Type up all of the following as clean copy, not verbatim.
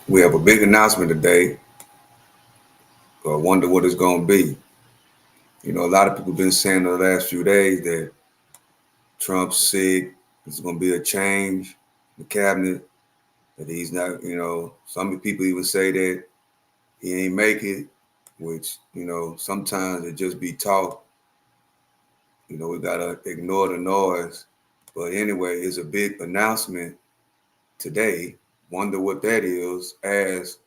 We have a big announcement today. I wonder what it's going to be. You know, a lot of people have been saying the last few days that Trump's sick. There's going to be a change in the cabinet. That he's not, some people even say that he ain't make it, which, sometimes it just be talk. We got to ignore the noise. But anyway, it's a big announcement today. Wonder what that is. As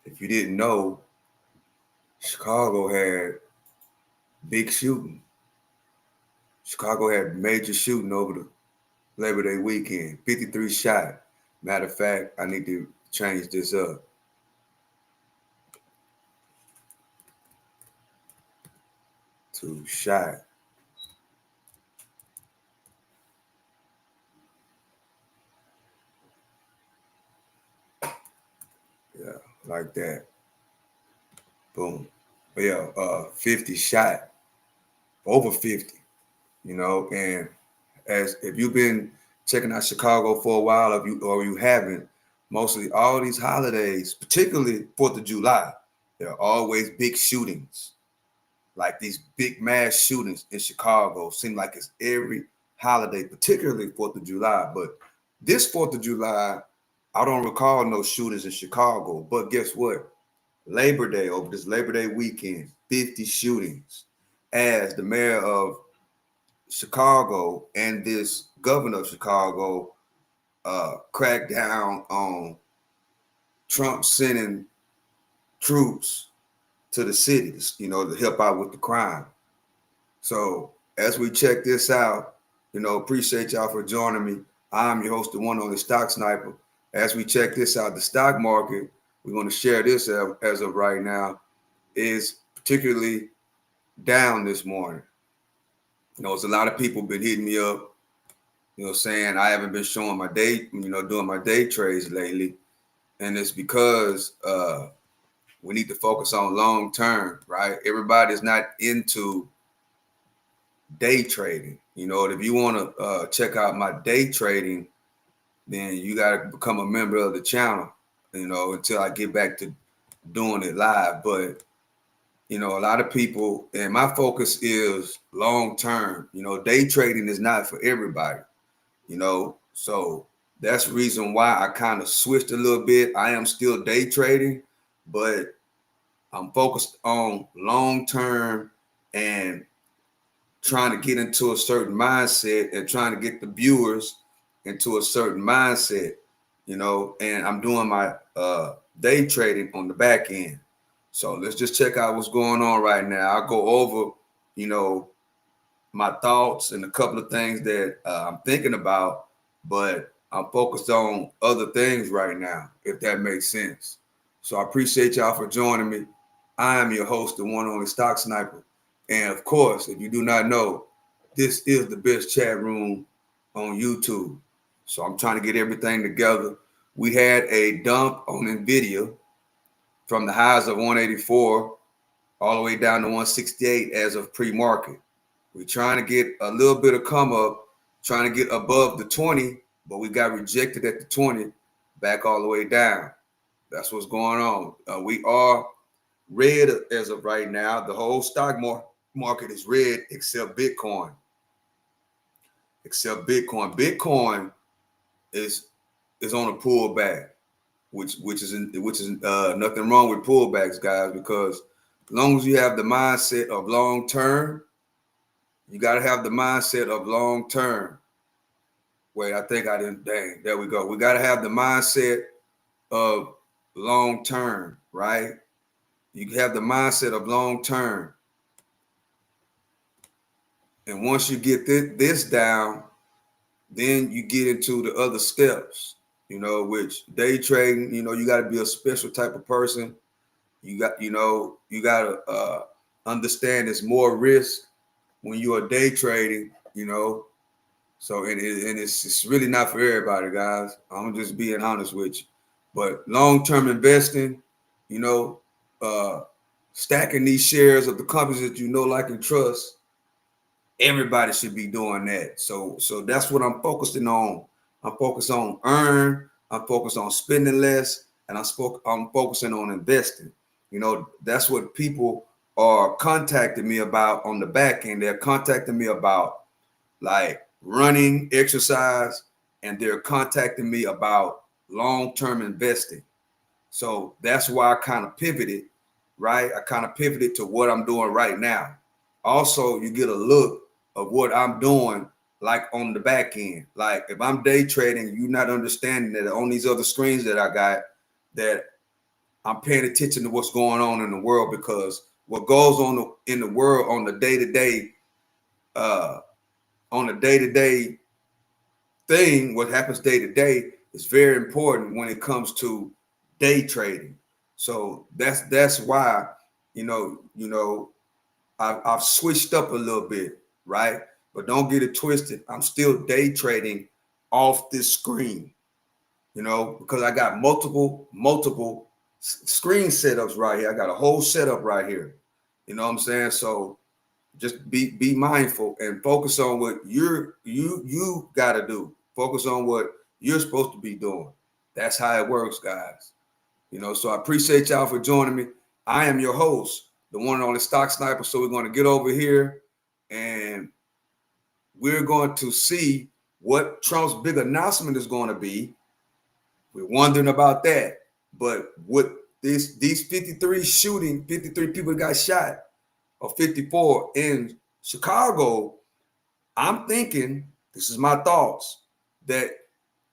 if you didn't know, Chicago had big shooting. Chicago had major shooting over the Labor Day weekend. 53 shot. Matter of fact, I need to change this up. To shot. Yeah, like that. Boom. But yeah, 50 shot. Over 50. And as if you've been checking out Chicago for a while, or you haven't, mostly all these holidays, particularly 4th of July, there are always big shootings. Like these big mass shootings in Chicago seem like it's every holiday, particularly 4th of July. But this 4th of July, I don't recall no shootings in Chicago. But guess what? Labor Day, over this Labor Day weekend, 50 shootings. As the mayor of Chicago and this governor of Chicago cracked down on Trump sending troops to the cities, to help out with the crime. So as we check this out, appreciate y'all for joining me. I'm your host, the one on the Stock Sniper. As we check this out, the stock market, we're going to share this as of right now, is particularly down this morning. There's a lot of people been hitting me up, saying I haven't been showing my day, doing my day trades lately. And it's because we need to focus on long term, right? Everybody's not into day trading. If you want to check out my day trading, then you got to become a member of the channel, until I get back to doing it live. But, a lot of people, and my focus is long term. Day trading is not for everybody, so that's the reason why I kind of switched a little bit. I am still day trading, but I'm focused on long term and trying to get into a certain mindset and trying to get the viewers into a certain mindset, and I'm doing my day trading on the back end. So let's just check out what's going on right now. I'll go over, my thoughts and a couple of things that I'm thinking about, but I'm focused on other things right now, if that makes sense. So I appreciate y'all for joining me. I am your host, the one only Stock Sniper. And of course, if you do not know, this is the best chat room on YouTube. So I'm trying to get everything together. We had a dump on NVIDIA from the highs of 184 all the way down to 168 as of pre-market. We're trying to get a little bit of come up, trying to get above the 20, but we got rejected at the 20, back all the way down. That's what's going on. We are red as of right now. The whole stock market is red except Bitcoin. Bitcoin is on a pullback, which is nothing wrong with pullbacks, guys, because as long as you have the mindset of long term, you got to have the mindset of long term. Wait, I think I didn't. Dang, there we go. We got to have the mindset of long term, right? You have the mindset of long term. And once you get this down, then you get into the other steps, which day trading, you got to be a special type of person. You got to understand there's more risk when you are day trading, So, and it's really not for everybody, guys. I'm just being honest with you. But long-term investing, stacking these shares of the companies that you know, like, and trust, everybody should be doing that. So that's what I'm focusing on. I'm focused on earn. I'm focused on spending less and I'm focusing on investing. You know, that's what people are contacting me about on the back end. They're contacting me about like running, exercise, and they're contacting me about long-term investing. So that's why I kind of pivoted, right? I kind of pivoted to what I'm doing right now. Also, you get a look of what I'm doing like on the back end. Like if I'm day trading, you're not understanding that on these other screens that I got, that I'm paying attention to what's going on in the world, because what goes on in the world on the day-to-day thing, what happens day to day is very important when it comes to day trading. So that's why, I've switched up a little bit, right? But don't get it twisted. I'm still day trading off this screen, because I got multiple screen setups right here. I got a whole setup right here. You know what I'm saying? So just be mindful and focus on what you got to do. Focus on what you're supposed to be doing. That's how it works, guys. So I appreciate y'all for joining me. I am your host, the one and only Stock Sniper. So we're going to get over here and we're going to see what Trump's big announcement is going to be. We're wondering about that. But with these 53 people got shot, or 54 in Chicago, I'm thinking, this is my thoughts, that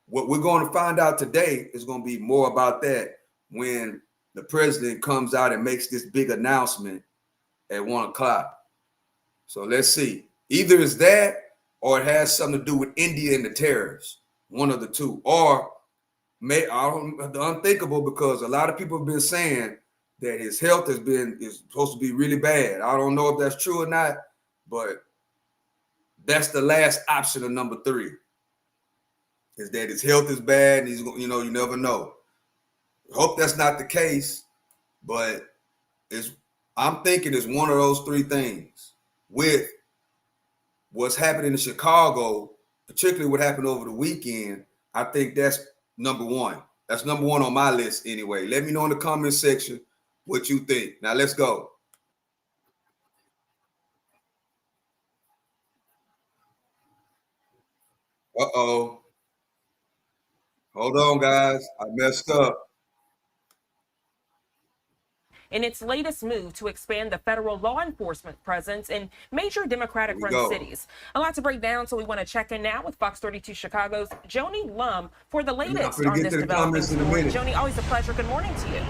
what we're going to find out today is going to be more about that when the president comes out and makes this big announcement at 1 o'clock. So let's see. Either it's that or it has something to do with India and the tariffs. One of the two. Or the unthinkable, because a lot of people have been saying that his health is supposed to be really bad. I don't know if that's true or not, but that's the last option of number 3, is that his health is bad and he's, you never know. Hope that's not the case, but I'm thinking it's one of those 3 things. With what's happening in Chicago, particularly what happened over the weekend, I think that's number 1. That's number 1 on my list anyway. Let me know in the comment section what you think. Now let's go. Uh-oh. Hold on, guys. I messed up. In its latest move to expand the federal law enforcement presence in major Democratic-run cities. A lot to break down, so we want to check in now with Fox 32 Chicago's Joni Lum for the latest on this development. Joni, always a pleasure. Good morning to you.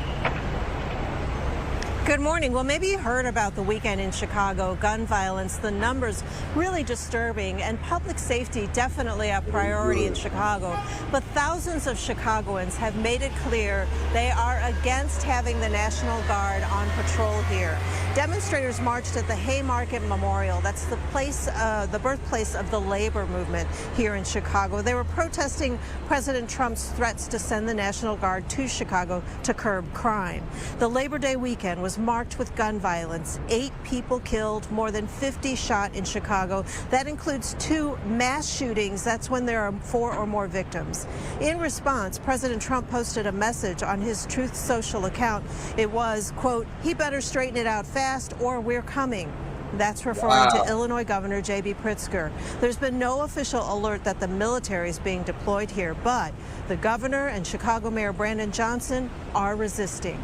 Good morning. Well, maybe you heard about the weekend in Chicago, gun violence, the numbers really disturbing, and public safety definitely a priority in Chicago. But thousands of Chicagoans have made it clear they are against having the National Guard on patrol here. Demonstrators marched at the Haymarket Memorial. That's the place, the birthplace of the labor movement here in Chicago. They were protesting President Trump's threats to send the National Guard to Chicago to curb crime. The Labor Day weekend was marked with gun violence. 8 people killed, more than 50 shot in Chicago. That includes 2 mass shootings. That's when there are 4 or more victims. In response, President Trump posted a message on his Truth Social account. It was, quote, "He better straighten it out fast or we're coming." That's referring to Illinois Governor J.B. Pritzker. There's been no official alert that the military is being deployed here, but the governor and Chicago Mayor Brandon Johnson are resisting.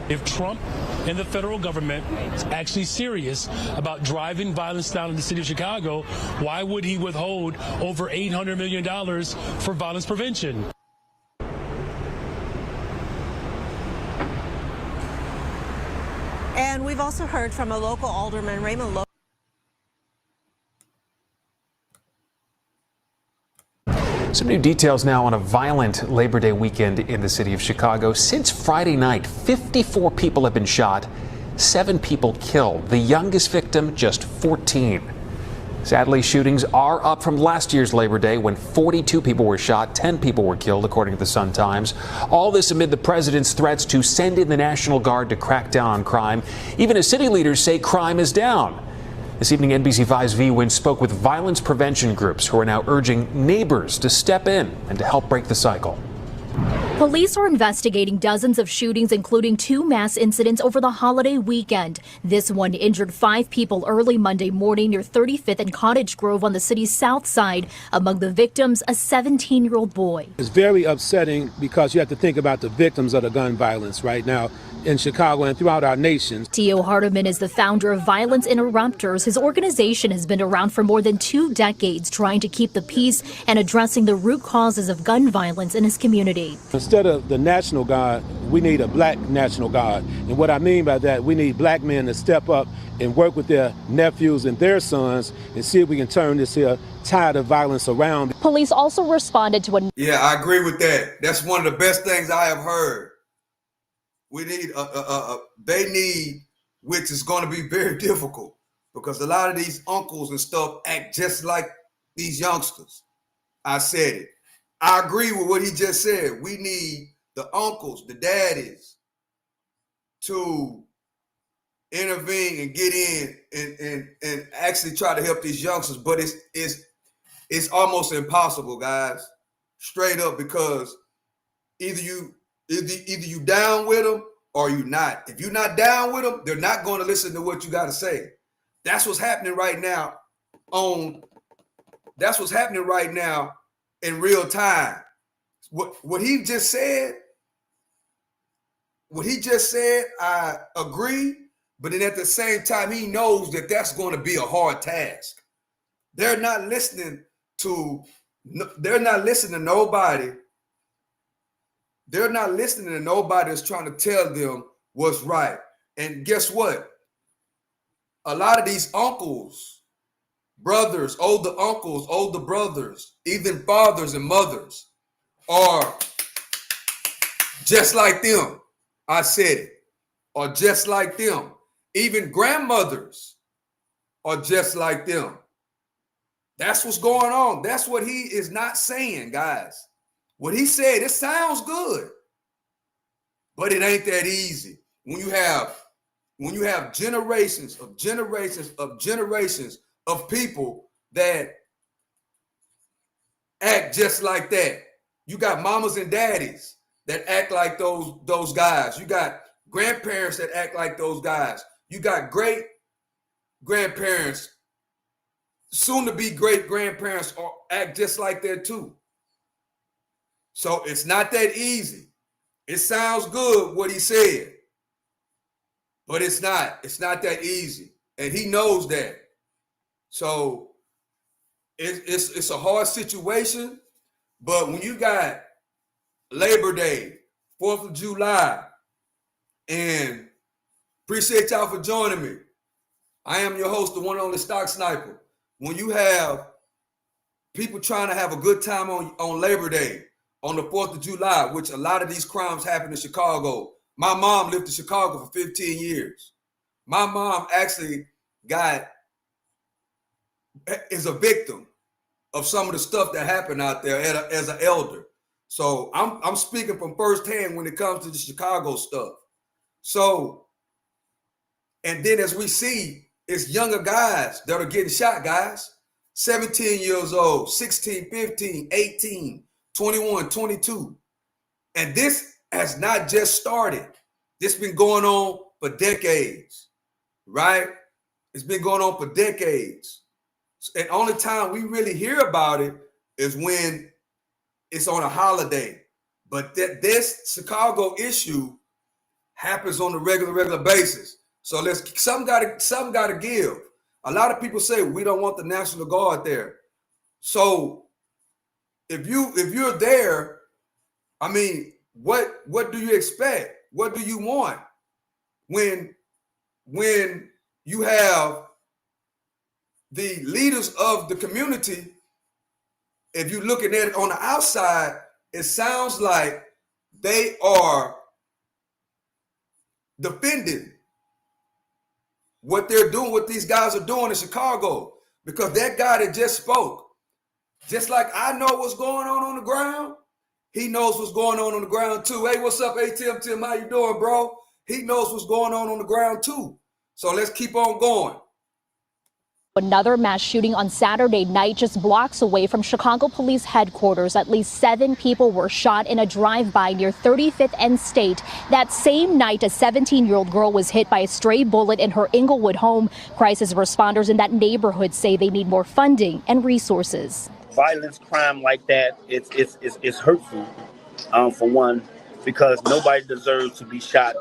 If Trump and the federal government is actually serious about driving violence down in the city of Chicago, why would he withhold over $800 million for violence prevention? And we've also heard from a local alderman, Raymond Lowe. Some new details now on a violent Labor Day weekend in the city of Chicago. Since Friday night, 54 people have been shot, 7 people killed. The youngest victim, just 14. Sadly, shootings are up from last year's Labor Day when 42 people were shot, 10 people were killed, according to the Sun-Times. All this amid the president's threats to send in the National Guard to crack down on crime, even as city leaders say crime is down. This evening, NBC5's V. Wynn spoke with violence prevention groups who are now urging neighbors to step in and to help break the cycle. Police are investigating dozens of shootings, including 2 mass incidents over the holiday weekend. This one injured 5 people early Monday morning near 35th and Cottage Grove on the city's south side. Among the victims, a 17-year-old boy. It's very upsetting because you have to think about the victims of the gun violence right now in Chicago and throughout our nation. Tio Hardiman is the founder of Violence Interrupters. His organization has been around for more than 2 decades, trying to keep the peace and addressing the root causes of gun violence in his community. Instead of the National Guard, we need a black National Guard. And what I mean by that, we need black men to step up and work with their nephews and their sons and see if we can turn this here tide of violence around. Police also responded to a... Yeah, I agree with that. That's one of the best things I have heard. We need they need, which is going to be very difficult because a lot of these uncles and stuff act just like these youngsters. I said it. I agree with what he just said. We need the uncles, the daddies to intervene and get in and actually try to help these youngsters. But it's almost impossible, guys. Straight up, because either you down with them or you not. If you're not down with them, they're not going to listen to what you got to say. That's what's happening right now that's what's happening right now in real time. What he just said, I agree, but then at the same time, he knows that that's going to be a hard task. They're not listening to nobody. They're not listening to nobody that's trying to tell them what's right. And guess what? A lot of these uncles, brothers, older brothers, even fathers and mothers are just like them. I said it. Are just like them. Even grandmothers are just like them. That's what's going on. That's what he is not saying, guys. What he said, it sounds good, but it ain't that easy. When you have generations of people that act just like that. You got mamas and daddies that act like those guys. You got grandparents that act like those guys. You got great grandparents, soon to be great grandparents, act just like that too. So it's not that easy. It sounds good what he said, but it's not. It's not that easy, and he knows that. So it's a hard situation. But when you got Labor Day, 4th of July, and appreciate y'all for joining me. I am your host, the one and only Stock Sniper. When you have people trying to have a good time on Labor Day, on the 4th of July, which a lot of these crimes happen in Chicago. My mom lived in Chicago for 15 years. My mom actually is a victim of some of the stuff that happened out there as an elder. So I'm speaking from firsthand when it comes to the Chicago stuff. So, and then as we see, it's younger guys that are getting shot, guys. 17 years old, 16, 15, 18, 21, 22. And this has not just started. This has been going on for decades, right? It's been going on for decades. And only time we really hear about it is when it's on a holiday. But this Chicago issue happens on a regular basis. So something gotta give. A lot of people say we don't want the National Guard there. So if you're there, I mean, what do you expect? What do you want when you have the leaders of the community? If you're looking at it on the outside, it sounds like they are defending what they're doing, what these guys are doing in Chicago, because that guy that just spoke, just like I know what's going on the ground, he knows what's going on the ground too. Hey, what's up, Tim? How you doing, bro? He knows what's going on the ground too. So let's keep on going. Another mass shooting on Saturday night just blocks away from Chicago Police headquarters. At least 7 people were shot in a drive-by near 35th and State. That same night, a 17-year-old girl was hit by a stray bullet in her Inglewood home. Crisis responders in that neighborhood say they need more funding and resources. Violence, crime like that, it's hurtful, for one, because nobody deserves to be shot.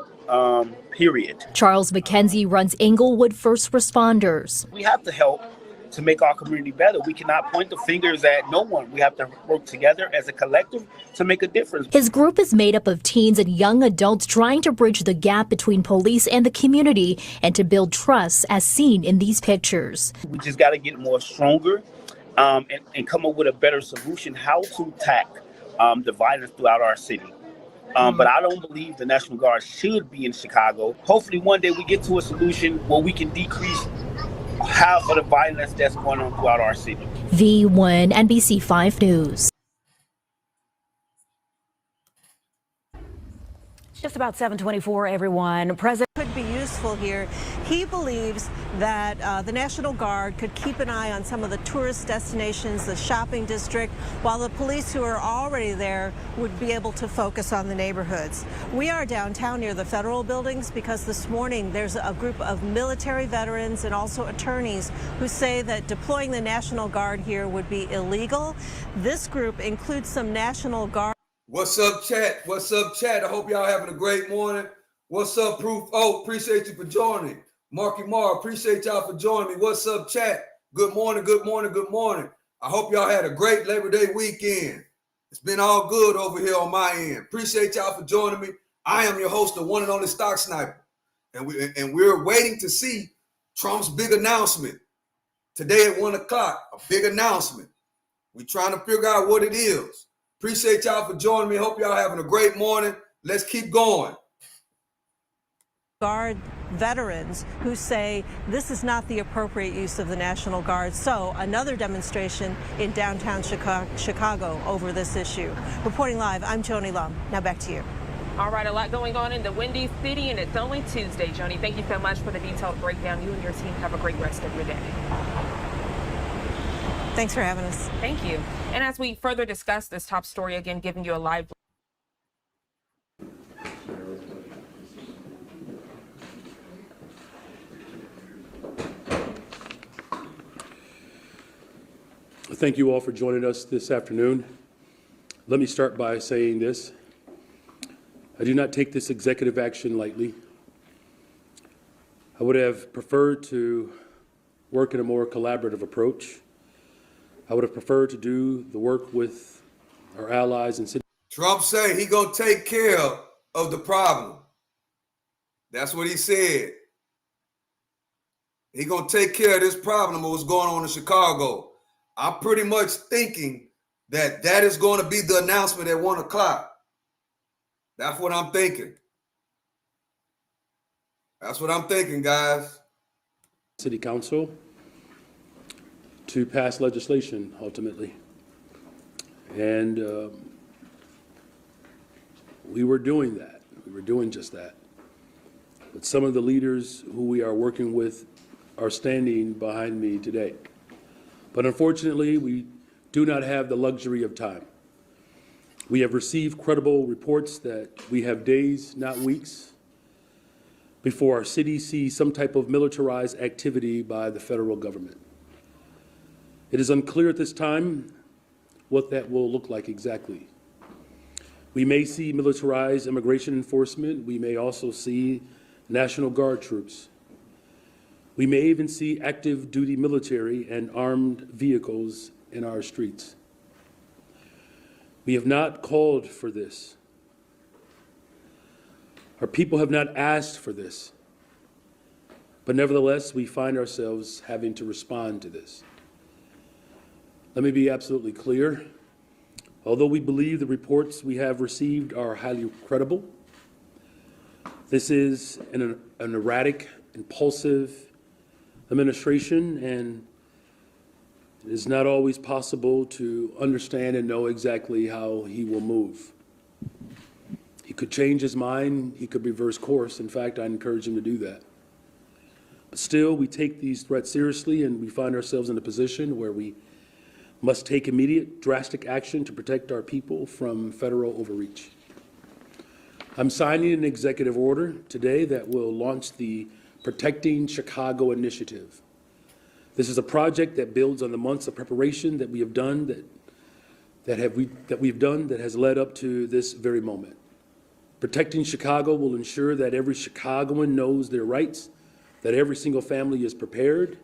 Period. Charles McKenzie runs Inglewood First Responders. We have to help to make our community better. We cannot point the fingers at no one. We have to work together as a collective to make a difference. His group is made up of teens and young adults trying to bridge the gap between police and the community and to build trust as seen in these pictures. We just got to get more stronger and come up with a better solution how to tackle the violence throughout our city. But I don't believe the National Guard should be in Chicago. Hopefully one day we get to a solution where we can decrease half of the violence that's going on throughout our city. V1 NBC 5 News. Just about 7:24, everyone. President could be useful here. He believes that the National Guard could keep an eye on some of the tourist destinations, the shopping district, while the police who are already there would be able to focus on the neighborhoods. We are downtown near the federal buildings because this morning there's a group of military veterans and also attorneys who say that deploying the National Guard here would be illegal. This group includes some National Guard. What's up, chat? What's up, chat? I hope y'all having a great morning. What's up, Proof? Oh, appreciate you for joining. Marky Mar, appreciate y'all for joining me. What's up, chat? Good morning, good morning, good morning. I hope y'all had a great Labor Day weekend. It's been all good over here on my end. Appreciate y'all for joining me. I am your host, the one and only Stock Sniper. And we're waiting to see Trump's big announcement. Today at 1 o'clock, a big announcement. We're trying to figure out what it is. Appreciate y'all for joining me. Hope y'all having a great morning. Let's keep going. Guard veterans who say this is not the appropriate use of the National Guard. So another demonstration in downtown Chicago over this issue. Reporting live, I'm Joni Lum. Now back to you. All right, a lot going on in the Windy City, and it's only Tuesday. Joni, thank you so much for the detailed breakdown. You and your team have a great rest of your day. Thanks for having us. Thank you. And as we further discuss this top story, again, giving you a live. Thank you all for joining us this afternoon. Let me start by saying this. I do not take this executive action lightly. I would have preferred to work in a more collaborative approach. I would have preferred to do the work with our allies and citizens. Trump say he gonna take care of the problem. That's what he said. He gonna take care of this problem of what's going on in Chicago. I'm pretty much thinking that is going to be the announcement at 1 o'clock. That's what I'm thinking. That's what I'm thinking, guys. City Council to pass legislation ultimately. And we were doing that. We were doing just that. But some of the leaders who we are working with are standing behind me today. But unfortunately, we do not have the luxury of time. We have received credible reports that we have days, not weeks, before our city sees some type of militarized activity by the federal government. It is unclear at this time what that will look like exactly. We may see militarized immigration enforcement. We may also see National Guard troops. We may even see active duty military and armed vehicles in our streets. We have not called for this. Our people have not asked for this. But nevertheless, we find ourselves having to respond to this. Let me be absolutely clear. Although we believe the reports we have received are highly credible, this is an erratic, impulsive administration, and it is not always possible to understand and know exactly how he will move. He could change his mind. He could reverse course. In fact, I encourage him to do that. Still, we take these threats seriously, and we find ourselves in a position where we must take immediate, drastic action to protect our people from federal overreach. I'm signing an executive order today that will launch the Protecting Chicago Initiative. This is a project that builds on the months of preparation that we have done that has led up to this very moment. Protecting Chicago will ensure that every Chicagoan knows their rights, that every single family is prepared,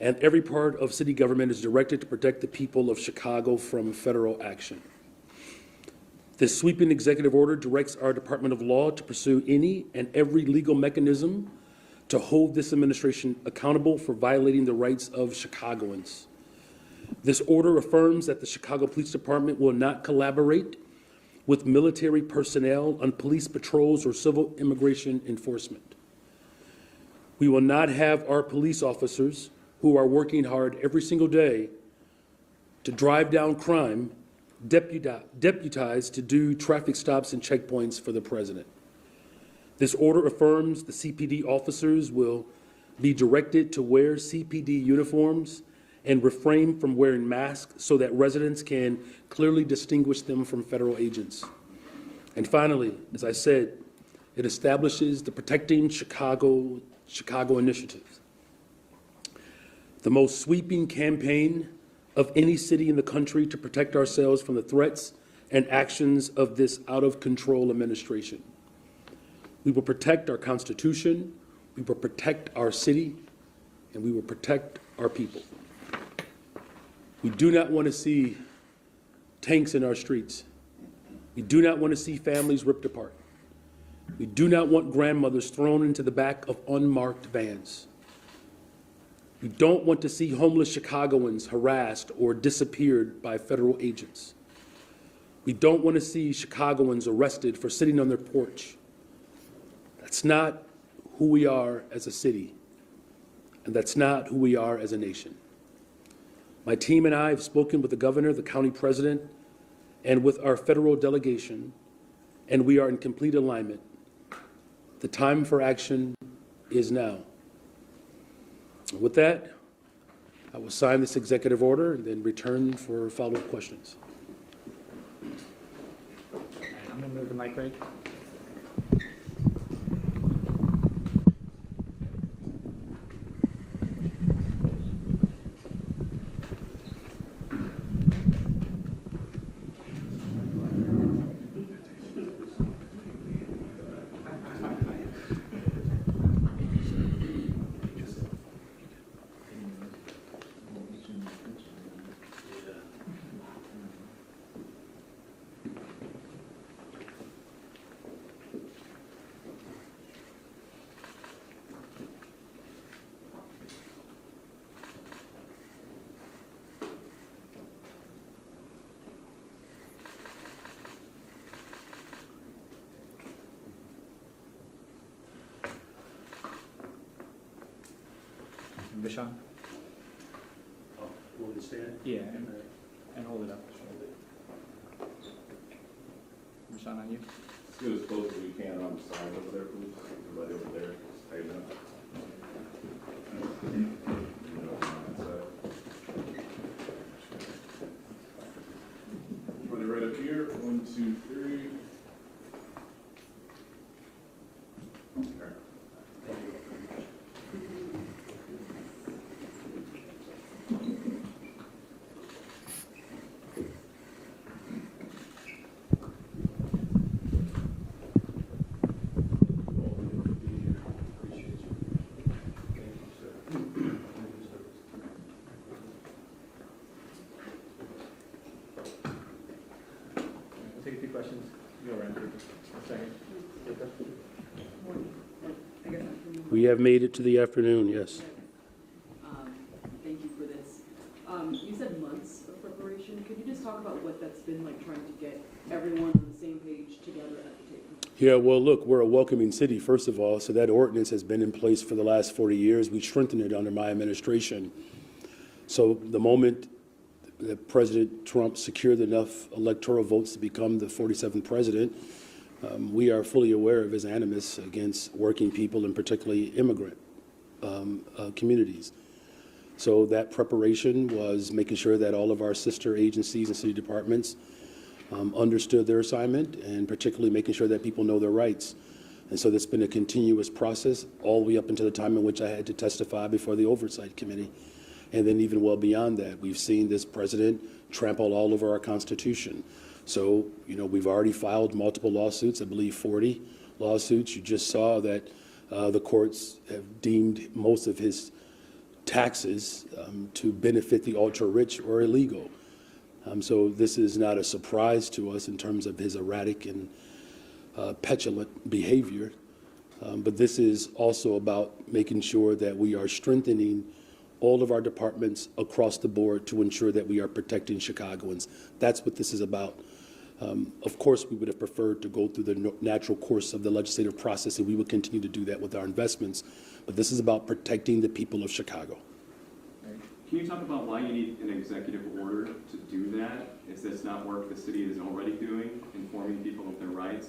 and every part of city government is directed to protect the people of Chicago from federal action. This sweeping executive order directs our Department of Law to pursue any and every legal mechanism to hold this administration accountable for violating the rights of Chicagoans. This order affirms that the Chicago Police Department will not collaborate with military personnel on police patrols or civil immigration enforcement. We will not have our police officers, who are working hard every single day to drive down crime, deputized to do traffic stops and checkpoints for the president. This order affirms the CPD officers will be directed to wear CPD uniforms and refrain from wearing masks so that residents can clearly distinguish them from federal agents. And finally, as I said, it establishes the Protecting Chicago Initiative, the most sweeping campaign of any city in the country to protect ourselves from the threats and actions of this out-of-control administration. We will protect our Constitution, we will protect our city, and we will protect our people. We do not want to see tanks in our streets. We do not want to see families ripped apart. We do not want grandmothers thrown into the back of unmarked vans. We don't want to see homeless Chicagoans harassed or disappeared by federal agents. We don't want to see Chicagoans arrested for sitting on their porch. That's not who we are as a city, and that's not who we are as a nation. My team and I have spoken with the governor, the county president, and with our federal delegation, and we are in complete alignment. The time for action is now. With that, I will sign this executive order and then return for follow-up questions. I'm going to move the mic right. Vishon? Oh, you want me to stand? Yeah, and hold it up. Vishon, on you. Let's get as close as we can on the side over there, please. Everybody over there, stay down. Everybody right up here. 1, 2, 3. Okay. Take a few questions. Go around for a second. We have made it to the afternoon, yes. Thank you for this. You said months of preparation. Could you just talk about what that's been like, trying to get everyone on the same page together at the table? Yeah, well, look, we're a welcoming city, first of all, so that ordinance has been in place for the last 40 years. We strengthened it under my administration. So the moment that President Trump secured enough electoral votes to become the 47th president, we are fully aware of his animus against working people and particularly immigrant. communities. So that preparation was making sure that all of our sister agencies and city departments understood their assignment, and particularly making sure that people know their rights. And so that's been a continuous process all the way up until the time in which I had to testify before the Oversight Committee. And then even well beyond that, we've seen this president trample all over our Constitution. So, you know, we've already filed multiple lawsuits, I believe 40 lawsuits. You just saw that the courts have deemed most of his taxes to benefit the ultra-rich or illegal. So this is not a surprise to us in terms of his erratic and petulant behavior. But this is also about making sure that we are strengthening all of our departments across the board to ensure that we are protecting Chicagoans. That's what this is about. Of course, we would have preferred to go through the natural course of the legislative process, and we will continue to do that with our investments. But this is about protecting the people of Chicago. Can you talk about why you need an executive order to do that? Is this not work the city is already doing, informing people of their rights?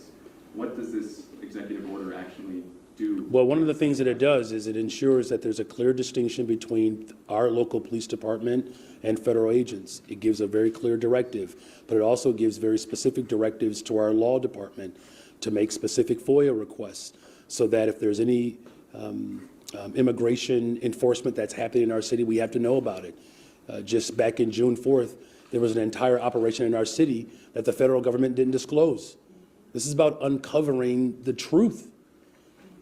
What does this executive order actually do? Well, one of the things that it does is it ensures that there's a clear distinction between our local police department and federal agents. It gives a very clear directive, but it also gives very specific directives to our law department to make specific FOIA requests, so that if there's any immigration enforcement that's happening in our city, we have to know about it. Just back in June 4th, there was an entire operation in our city that the federal government didn't disclose. This is about uncovering the truth.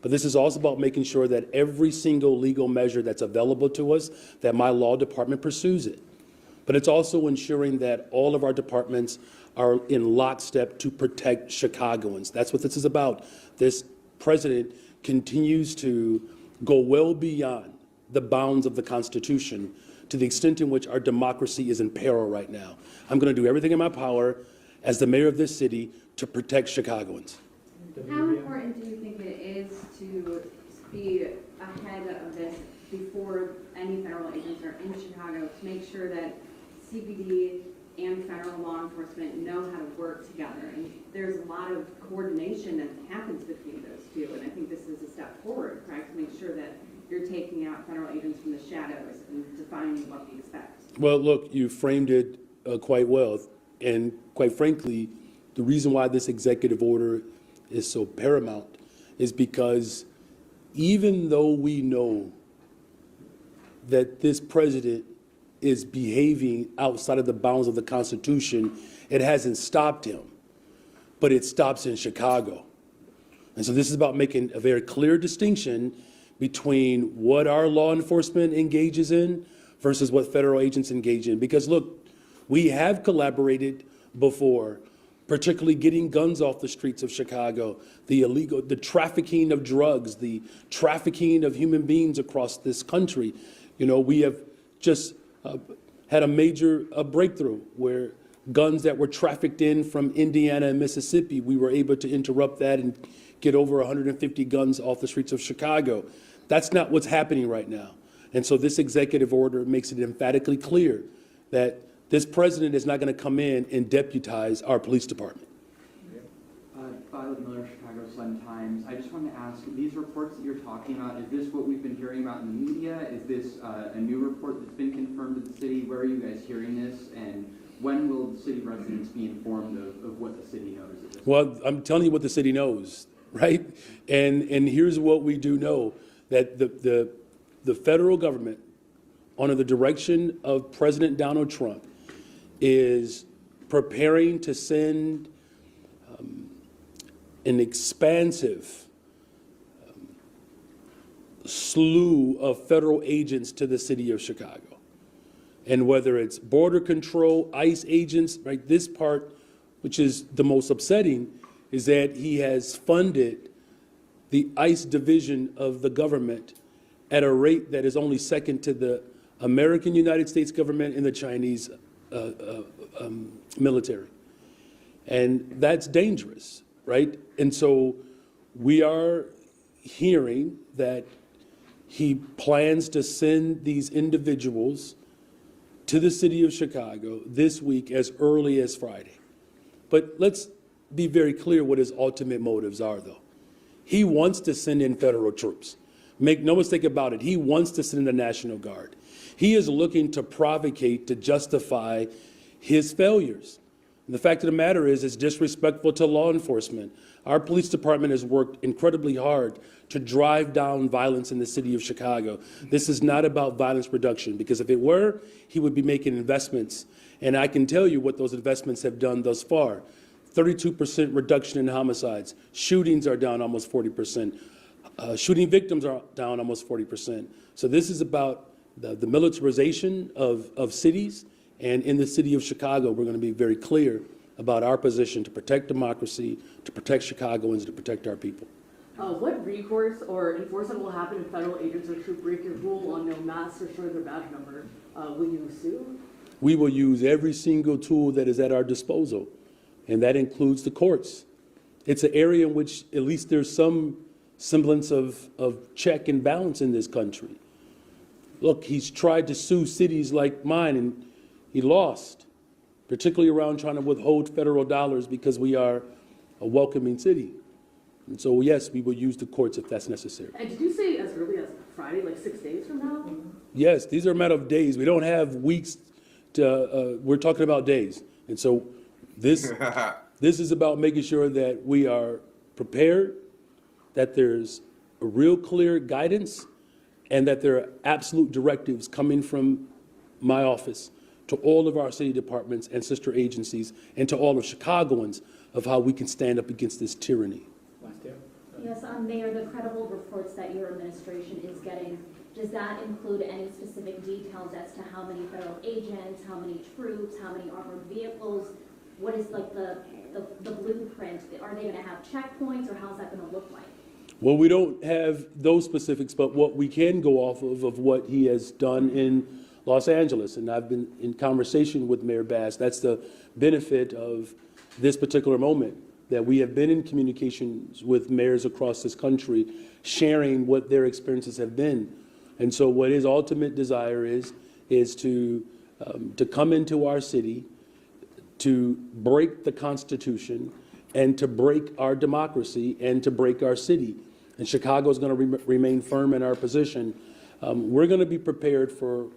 But this is also about making sure that every single legal measure that's available to us, that my law department pursues it. But it's also ensuring that all of our departments are in lockstep to protect Chicagoans. That's what this is about. This president continues to go well beyond the bounds of the Constitution to the extent in which our democracy is in peril right now. I'm going to do everything in my power as the mayor of this city to protect Chicagoans. How important do you think it is to be ahead of this before any federal agents are in Chicago to make sure that CPD and federal law enforcement know how to work together? And there's a lot of coordination that happens between those two, and I think this is a step forward, correct, to make sure that you're taking out federal agents from the shadows and defining what we expect. Well, look, you framed it quite well, and quite frankly, the reason why this executive order is so paramount is because even though we know that this president is behaving outside of the bounds of the Constitution, it hasn't stopped him, but it stops in Chicago. And so this is about making a very clear distinction between what our law enforcement engages in versus what federal agents engage in. Because look, we have collaborated before, particularly getting guns off the streets of Chicago, the trafficking of drugs, the trafficking of human beings across this country. You know, we have just had a major breakthrough where guns that were trafficked in from Indiana and Mississippi, we were able to interrupt that and get over 150 guns off the streets of Chicago. That's not what's happening right now. And so this executive order makes it emphatically clear that this president is not going to come in and deputize our police department. Violet Miller, Chicago Sun-Times. I just wanted to ask, these reports that you're talking about, is this what we've been hearing about in the media? Is this a new report that's been confirmed to the city? Where are you guys hearing this? And when will the city residents be informed of what the city knows of this? Well, I'm telling you what the city knows, right? And here's what we do know, that the federal government, under the direction of President Donald Trump, is preparing to send an expansive slew of federal agents to the city of Chicago. And whether it's border control, ICE agents, right, this part, which is the most upsetting, is that he has funded the ICE division of the government at a rate that is only second to the American United States government and the Chinese military. And that's dangerous, right? And so we are hearing that he plans to send these individuals to the city of Chicago this week as early as Friday. But let's be very clear what his ultimate motives are, though. He wants to send in federal troops. Make no mistake about it. He wants to send in the National Guard. He is looking to provocate, to justify his failures. And the fact of the matter is, it's disrespectful to law enforcement. Our police department has worked incredibly hard to drive down violence in the city of Chicago. This is not about violence reduction, because if it were, he would be making investments. And I can tell you what those investments have done thus far. 32% reduction in homicides. Shootings are down almost 40%. Shooting victims are down almost 40%. So this is about the militarization of cities. And in the city of Chicago, we're going to be very clear about our position to protect democracy, to protect Chicagoans, to protect our people. What recourse or enforcement will happen if federal agents or troops break your rule on no mask or show their badge number? Will you sue? We will use every single tool that is at our disposal, and that includes the courts. It's an area in which at least there's some semblance of check and balance in this country. Look, he's tried to sue cities like mine, and he lost, particularly around trying to withhold federal dollars because we are a welcoming city. And so, yes, we will use the courts if that's necessary. And did you say as early as Friday, like 6 days from now? Yes, these are a matter of days. We don't have weeks to, we're talking about days. And so this is about making sure that we are prepared, that there's a real clear guidance, and that there are absolute directives coming from my office to all of our city departments and sister agencies and to all of Chicagoans of how we can stand up against this tyranny. Yes, Mayor, the credible reports that your administration is getting, does that include any specific details as to how many federal agents, how many troops, how many armored vehicles? What is like the blueprint? Are they going to have checkpoints, or how's that going to look like? Well, we don't have those specifics, but what we can go off of what he has done in Los Angeles, and I've been in conversation with Mayor Bass. That's the benefit of this particular moment, that we have been in communications with mayors across this country, sharing what their experiences have been. And so what his ultimate desire is to come into our city, to break the Constitution, and to break our democracy, and to break our city. And Chicago is going to remain firm in our position. We're going to be prepared for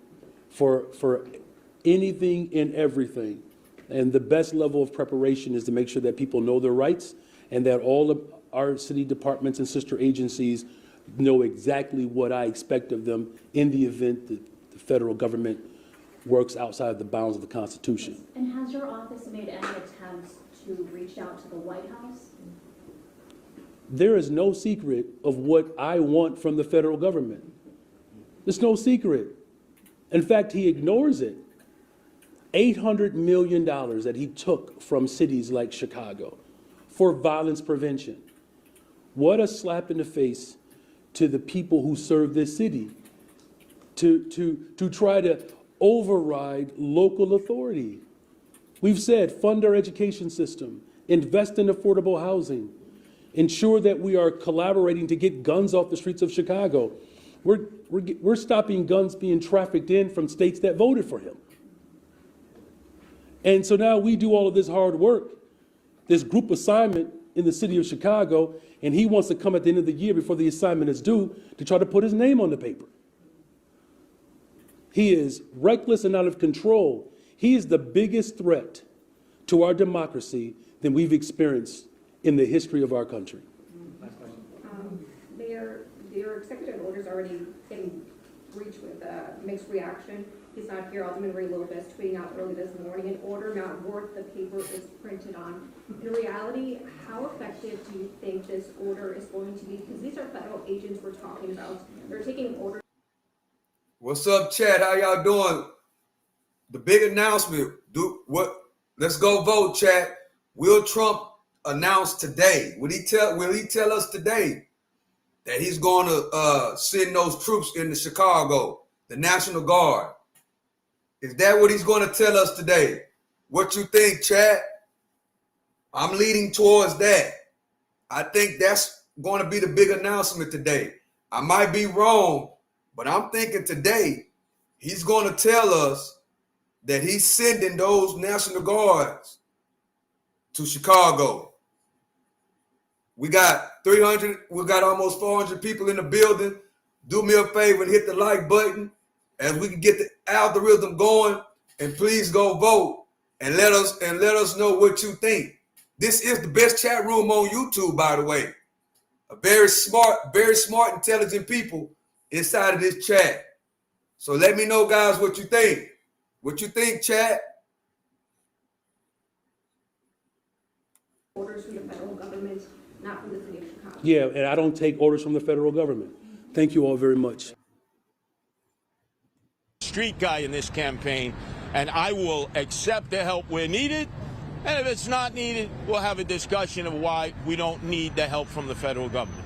anything and everything. And the best level of preparation is to make sure that people know their rights, and that all of our city departments and sister agencies know exactly what I expect of them in the event that the federal government works outside the bounds of the Constitution. And has your office made any attempts to reach out to the White House? There is no secret of what I want from the federal government. There's no secret. In fact, he ignores it. $800 million that he took from cities like Chicago for violence prevention. What a slap in the face to the people who serve this city, to try to override local authority. We've said, fund our education system, invest in affordable housing, ensure that we are collaborating to get guns off the streets of Chicago. We're stopping guns being trafficked in from states that voted for him. And so now we do all of this hard work, this group assignment in the city of Chicago, and he wants to come at the end of the year before the assignment is due to try to put his name on the paper. He is reckless and out of control. He is the biggest threat to our democracy than we've experienced in the history of our country. Mayor, your executive order's already getting breached with mixed reaction. He's not here. Alderman Ray Lopez tweeting out early this morning, an order not worth the paper it's printed on. In reality, how effective do you think this order is going to be? Because these are federal agents we're talking about. They're taking orders. What's up, Chad? How y'all doing? The big announcement. Let's go vote, Chad. Will Trump announce today? Will he tell us today that he's going to send those troops into Chicago, the National Guard? Is that what he's going to tell us today? What you think, Chad? I'm leaning towards that. I think that's going to be the big announcement today. I might be wrong, but I'm thinking today he's going to tell us that he's sending those National Guards to Chicago. We got almost 400 people in the building. do me a favor and hit the like button as we can get the algorithm going. And please go vote and let us know what you think. This is the best chat room on YouTube, by the way. A very smart, intelligent people inside of this chat. So let me know, guys, what you think. What you think, chat? Orders from the federal government, not from the city of Chicago. Yeah, and I don't take orders from the federal government. Thank you all very much. Street guy in this campaign, and I will accept the help where needed. And if it's not needed, we'll have a discussion of why we don't need the help from the federal government.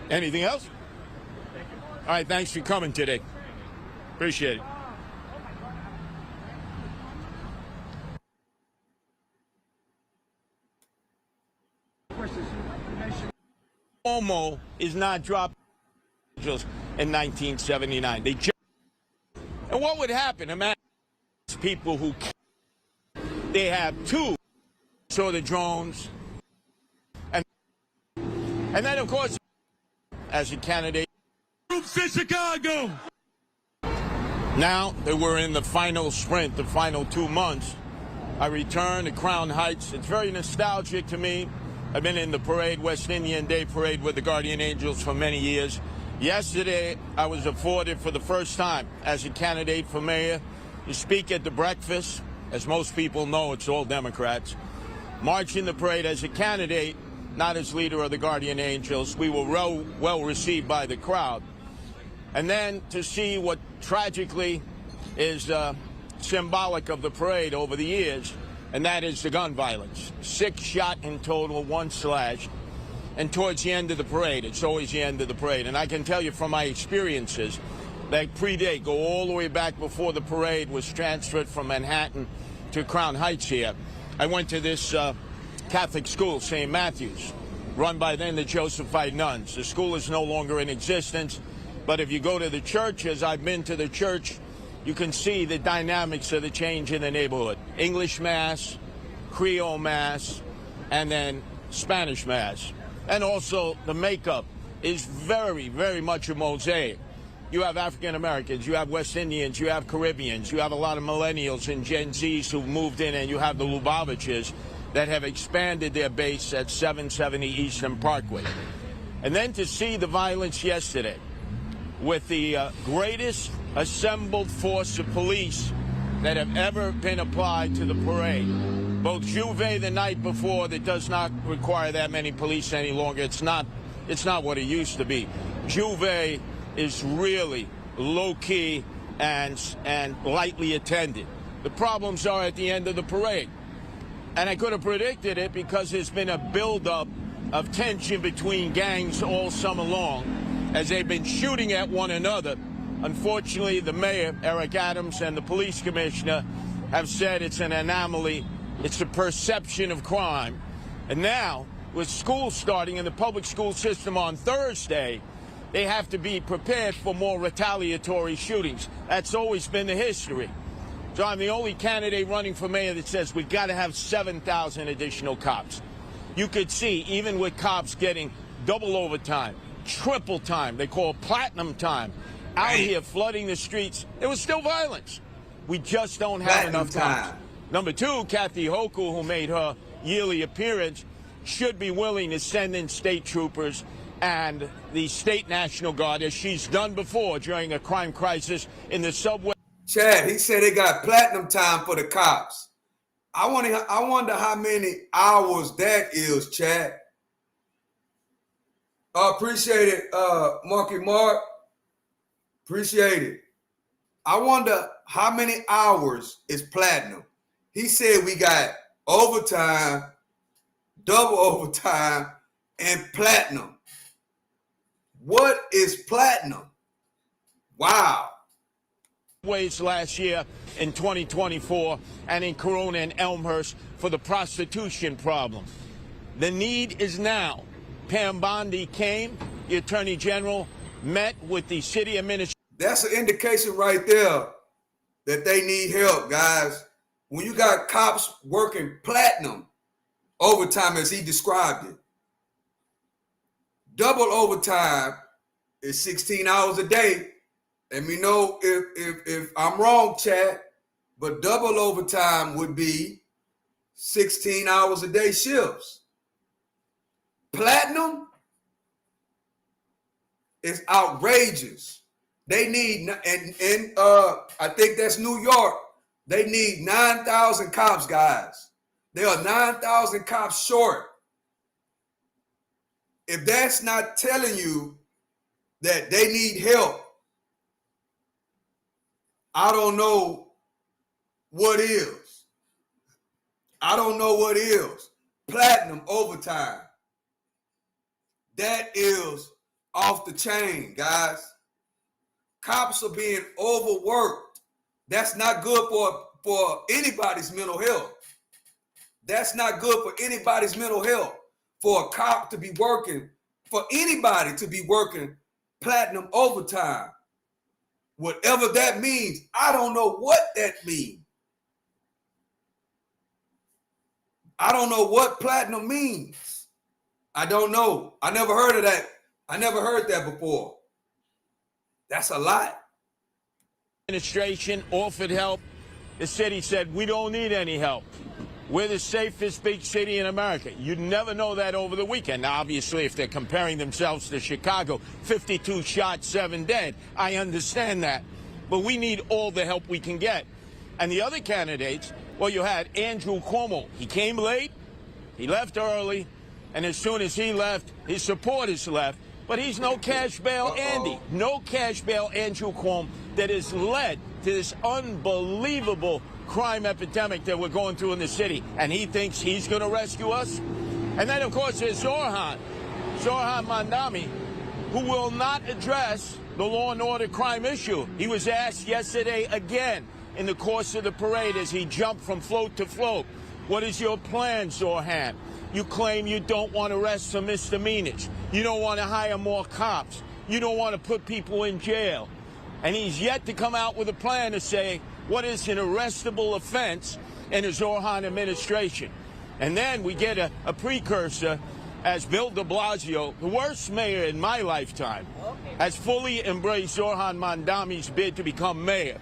Anything else? All right, thanks for coming today. Appreciate it. Cuomo is not dropped in 1979. And what would happen? Imagine people who they have two sort of drones, and then of course, as a candidate, troops in Chicago. Now that we're in the final sprint, the final 2 months, I return to Crown Heights. It's very nostalgic to me. I've been in the parade, West Indian Day Parade with the Guardian Angels for many years. Yesterday, I was afforded for the first time as a candidate for mayor to speak at the breakfast. As most people know, it's all Democrats. Marching the parade as a candidate, not as leader of the Guardian Angels. We were well received by the crowd. And then to see what tragically is symbolic of the parade over the years, and that is the gun violence. 6 shot in total, 1 slashed. And towards the end of the parade, it's always the end of the parade. And I can tell you from my experiences that predate, go all the way back before the parade was transferred from Manhattan to Crown Heights here. I went to this Catholic school, St. Matthew's, run by then the Josephite nuns. The school is no longer in existence, but if you go to the church, as I've been to the church, you can see the dynamics of the change in the neighborhood. English Mass, Creole Mass, and then Spanish Mass. And also the makeup is very, very much a mosaic. You have African Americans, you have West Indians, you have Caribbeans, you have a lot of millennials and Gen Zs who've moved in, and you have the Lubavitches that have expanded their base at 770 Eastern Parkway. And then to see the violence yesterday with the greatest assembled force of police that have ever been applied to the parade. Both Juve the night before, that does not require that many police any longer. It's not what it used to be. Juve is really low-key and lightly attended. The problems are at the end of the parade. And I could have predicted it because there's been a buildup of tension between gangs all summer long as they've been shooting at one another. Unfortunately, the mayor, Eric Adams, and the police commissioner have said it's an anomaly. It's a perception of crime. And now, with school starting in the public school system on Thursday, they have to be prepared for more retaliatory shootings. That's always been the history. So I'm the only candidate running for mayor that says we've got to have 7,000 additional cops. You could see, even with cops getting double overtime, triple time, they call platinum time, out here flooding the streets, there was still violence. We just don't have enough time. Number two, Kathy Hochul, who made her yearly appearance, should be willing to send in state troopers and the state National Guard, as she's done before during a crime crisis in the subway. Chad, he said they got platinum time for the cops. I wonder how many hours that is, Chad. Appreciate it, Marky Mark. Appreciate it. I wonder how many hours is platinum. He said we got overtime, double overtime, and platinum. What is platinum? Wow. Ways last year in 2024 and in Corona and Elmhurst for the prostitution problem. The need is now. Pam Bondi came, the Attorney General, met with the city administration. That's an indication right there that they need help, guys. When you got cops working platinum overtime as he described it, double overtime is 16 hours a day. And we know if I'm wrong, Chad, but double overtime would be 16 hours a day shifts. Platinum is outrageous. They need, and I think that's New York. They need 9,000 cops, guys. They are 9,000 cops short. If that's not telling you that they need help, I don't know what is. I don't know what is. Platinum overtime. That is off the chain, guys. Cops are being overworked. That's not good for anybody's mental health. That's not good for anybody's mental health. For a cop to be working, for anybody to be working platinum overtime. Whatever that means, I don't know what that means. I don't know what platinum means. I don't know. I never heard of that. I never heard that before. That's a lot. Administration offered help. The city said, we don't need any help. We're the safest big city in America. You'd never know that over the weekend. Now, obviously, if they're comparing themselves to Chicago, 52 shot, 7 dead, I understand that. But we need all the help we can get. And the other candidates, well, you had Andrew Cuomo. He came late, he left early, and as soon as he left, his supporters left. But he's no cash bail Andy, no cash bail Andrew Cuomo that has led to this unbelievable crime epidemic that we're going through in the city. And he thinks he's going to rescue us. And then, of course, there's Zohran Mamdani, who will not address the law and order crime issue. He was asked yesterday again in the course of the parade as he jumped from float to float. What is your plan, Zohran? You claim you don't want to arrest for misdemeanors. You don't want to hire more cops. You don't want to put people in jail. And he's yet to come out with a plan to say what is an arrestable offense in the Zohran administration. And then we get a precursor as Bill de Blasio, the worst mayor in my lifetime, has fully embraced Zohran Mamdani's bid to become mayor.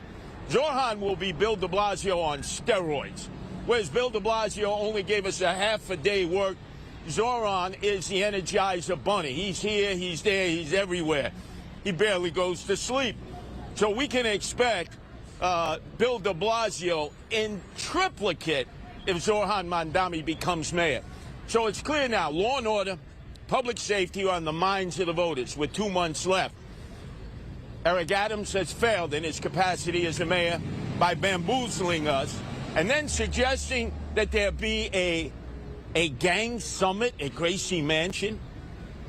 Zohran will be Bill de Blasio on steroids. Whereas Bill de Blasio only gave us a half a day work, Zohran is the Energizer Bunny. He's here, he's there, he's everywhere. He barely goes to sleep. So we can expect Bill de Blasio in triplicate if Zohran Mamdani becomes mayor. So it's clear now, law and order, public safety are on the minds of the voters with 2 months left. Eric Adams has failed in his capacity as a mayor by bamboozling us and then suggesting that there be a gang summit at Gracie Mansion.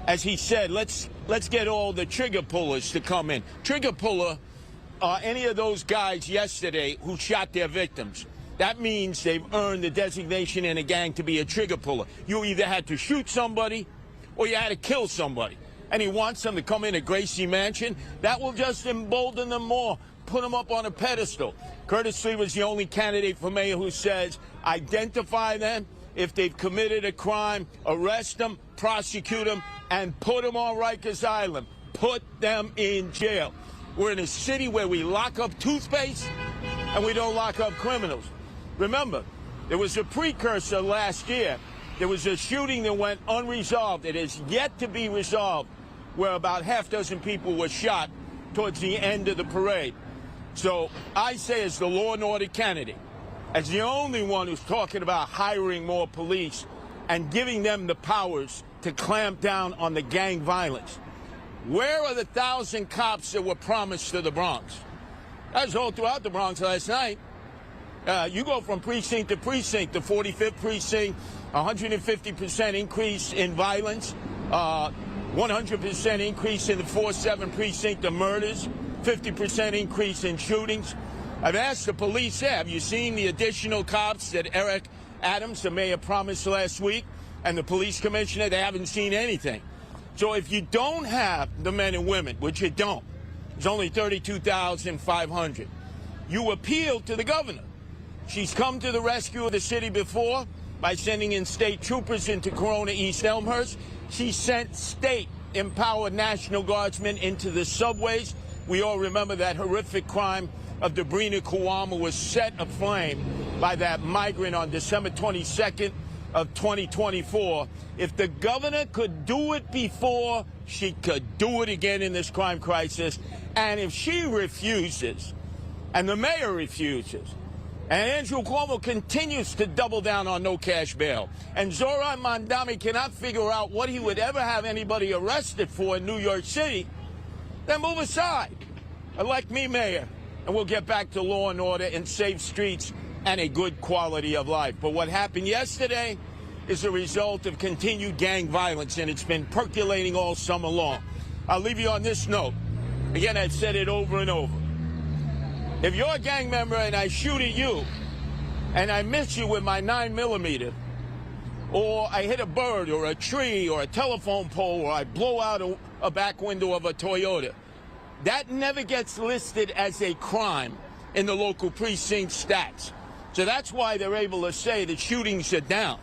As he said, let's get all the trigger pullers to come in. Trigger puller are any of those guys yesterday who shot their victims. That means they've earned the designation in a gang to be a trigger puller. You either had to shoot somebody or you had to kill somebody. And he wants them to come in at Gracie Mansion. That will just embolden them more, put them up on a pedestal. Curtis Lee was the only candidate for mayor who says, identify them. If they've committed a crime, arrest them, prosecute them, and put them on Rikers Island. Put them in jail. We're in a city where we lock up toothpaste and we don't lock up criminals. Remember, there was a precursor last year. There was a shooting that went unresolved. It is yet to be resolved, where about half dozen people were shot towards the end of the parade. So I say, as the law and order candidate, as the only one who's talking about hiring more police and giving them the powers to clamp down on the gang violence, where are the 1,000 cops that were promised to the Bronx? That was all throughout the Bronx last night. You go from precinct to precinct, the 45th precinct, 150% increase in violence, 100% increase in the 4-7 precinct, the murders, 50% increase in shootings. I've asked the police there, have you seen the additional cops that Eric Adams, the mayor, promised last week? And the police commissioner, they haven't seen anything. So if you don't have the men and women, which you don't, it's only 32,500, you appeal to the governor. She's come to the rescue of the city before by sending in state troopers into Corona East Elmhurst. She sent state empower National Guardsmen into the subways. We all remember that horrific crime of Debrina Kawama was set aflame by that migrant on December 22nd of 2024. If the governor could do it before, she could do it again in this crime crisis. And if she refuses, and the mayor refuses, and Andrew Cuomo continues to double down on no cash bail, and Zohran Mamdani cannot figure out what he would ever have anybody arrested for in New York City, then move aside. Elect me mayor, and we'll get back to law and order and safe streets and a good quality of life. But what happened yesterday is a result of continued gang violence, and it's been percolating all summer long. I'll leave you on this note. Again, I've said it over and over. If you're a gang member and I shoot at you, and I miss you with my 9mm, or I hit a bird or a tree or a telephone pole, or I blow out a back window of a Toyota, that never gets listed as a crime in the local precinct stats. So that's why they're able to say that shootings are down.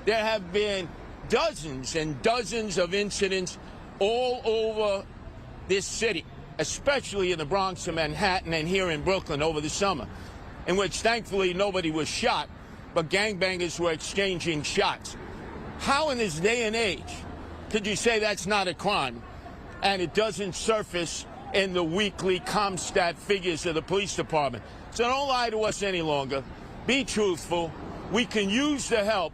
There have been dozens and dozens of incidents all over this city, especially in the Bronx and Manhattan and here in Brooklyn over the summer, in which thankfully nobody was shot, but gangbangers were exchanging shots. How in this day and age could you say that's not a crime and it doesn't surface in the weekly CompStat figures of the police department? So don't lie to us any longer. Be truthful. We can use the help.